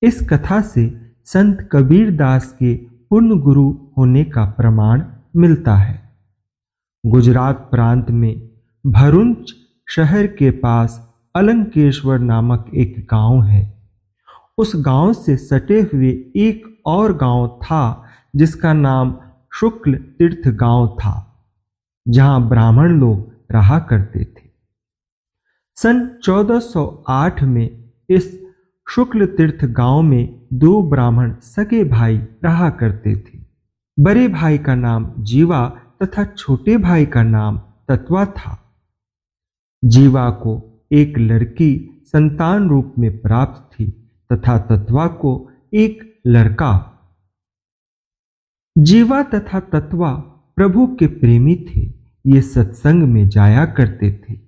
इस कथा से संत कबीर दास के पूर्ण गुरु होने का प्रमाण मिलता है। गुजरात प्रांत में भरूच शहर के पास अलंकेश्वर नामक एक गांव है। उस गांव से सटे हुए एक और गांव था जिसका नाम शुक्ल तीर्थ गांव था, जहां ब्राह्मण लोग रहा करते थे। सन 1408 में इस शुक्ल तीर्थ गांव में 2 ब्राह्मण सगे भाई रहा करते थे। बड़े भाई का नाम जीवा तथा छोटे भाई का नाम तत्वा था। जीवा को एक लड़की संतान रूप में प्राप्त थी तथा तत्वा को एक लड़का। जीवा तथा तत्वा प्रभु के प्रेमी थे। ये सत्संग में जाया करते थे।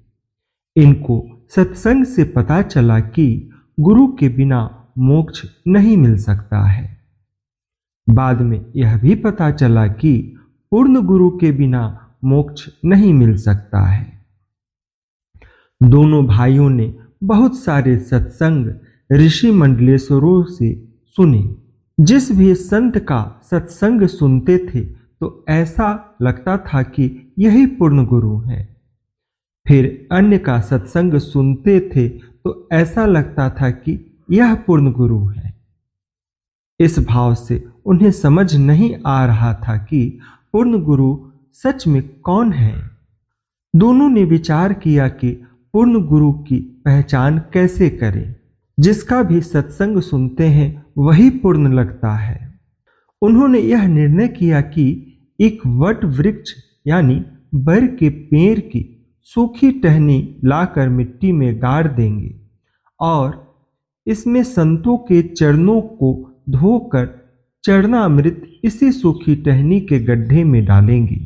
इनको सत्संग से पता चला कि गुरु के बिना मोक्ष नहीं मिल सकता है। बाद में यह भी पता चला कि पूर्ण गुरु के बिना मोक्ष नहीं मिल सकता है। दोनों भाइयों ने बहुत सारे सत्संग ऋषि मंडलेश्वरों से सुने। जिस भी संत का सत्संग सुनते थे तो ऐसा लगता था कि यही पूर्ण गुरु है। फिर अन्य का सत्संग सुनते थे तो ऐसा लगता था कि यह पूर्ण गुरु है। इस भाव से उन्हें समझ नहीं आ रहा था कि पूर्ण गुरु सच में कौन है। दोनों ने विचार किया कि पूर्ण गुरु की पहचान कैसे करें। जिसका भी सत्संग सुनते हैं वही पूर्ण लगता है। उन्होंने यह निर्णय किया कि एक वट वृक्ष यानी बर के पेड़ की सूखी टहनी लाकर मिट्टी में गाड़ देंगे और इसमें संतों के चरणों को धोकर चरणामृत इसी सूखी टहनी के गड्ढे में डालेंगे।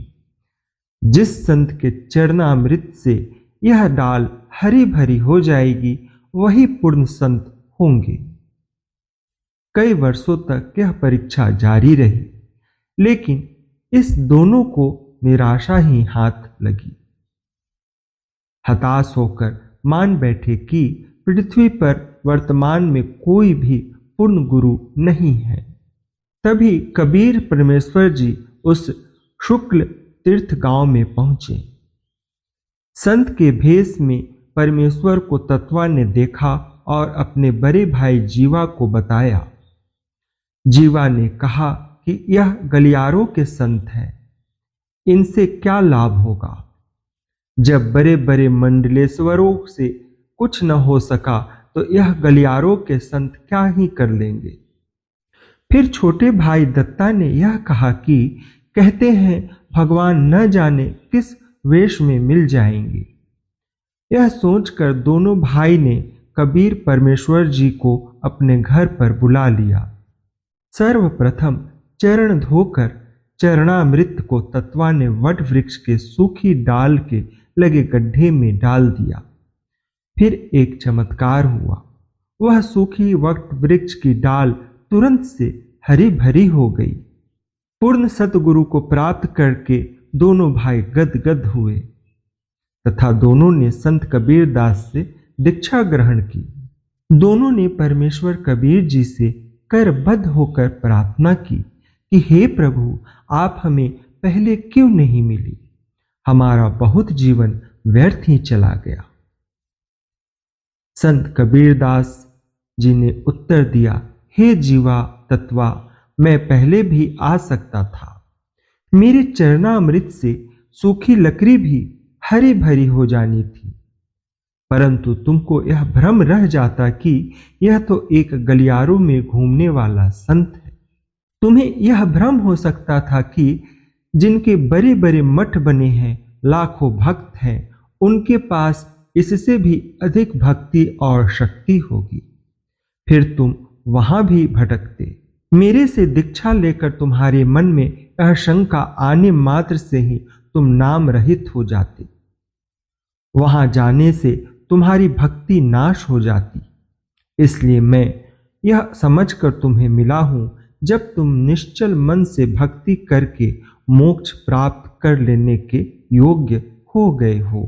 जिस संत के चरणामृत से यह डाल हरी भरी हो जाएगी वही पूर्ण संत होंगे। कई वर्षों तक यह परीक्षा जारी रही, लेकिन इस दोनों को निराशा ही हाथ लगी। हताश होकर मान बैठे कि पृथ्वी पर वर्तमान में कोई भी पूर्ण गुरु नहीं है। तभी कबीर परमेश्वर जी उस शुक्ल तीर्थ गांव में पहुंचे। संत के भेष में परमेश्वर को तत्वा ने देखा और अपने बड़े भाई जीवा को बताया। जीवा ने कहा कि यह गलियारों के संत हैं, इनसे क्या लाभ होगा। जब बड़े बड़े मंडलेश्वरों से कुछ न हो सका तो यह गलियारों के संत क्या ही कर लेंगे। फिर छोटे भाई दत्ता ने यह कहा कि कहते हैं भगवान न जाने किस वेश में मिल जाएंगे। यह सोचकर दोनों भाई ने कबीर परमेश्वर जी को अपने घर पर बुला लिया। सर्वप्रथम चरण धोकर चरणामृत को तत्वा ने वट वृक्ष के सूखी डाल के लगे गड्ढे में डाल दिया। फिर एक चमत्कार हुआ। वह सूखी वट वृक्ष की डाल तुरंत से हरी भरी हो गई। पूर्ण सतगुरु को प्राप्त करके दोनों भाई गदगद हुए तथा दोनों ने संत कबीर दास से दीक्षा ग्रहण की। दोनों ने परमेश्वर कबीर जी से करबद्ध होकर प्रार्थना की कि हे प्रभु, आप हमें पहले क्यों नहीं मिली। हमारा बहुत जीवन व्यर्थ ही चला गया। संत कबीर दास जी ने उत्तर दिया, हे जीवा तत्वा, मैं पहले भी आ सकता था। मेरे चरणामृत से सूखी लकड़ी भी हरी भरी हो जानी थी, परंतु तुमको यह भ्रम रह जाता कि यह तो एक गलियारों में घूमने वाला संत है। तुम्हें यह भ्रम हो सकता था कि जिनके बड़े बड़े मठ बने हैं, लाखों भक्त हैं, उनके पास इससे भी अधिक भक्ति और शक्ति होगी, फिर तुम वहां भी भटकते। मेरे से दीक्षा लेकर तुम्हारे मन में यह शंका आने मात्र से ही तुम नाम रहित हो जाते। वहां जाने से तुम्हारी भक्ति नाश हो जाती। इसलिए मैं यह समझकर तुम्हें मिला हूं, जब तुम निश्चल मन से भक्ति करके मोक्ष प्राप्त कर लेने के योग्य हो गए हो।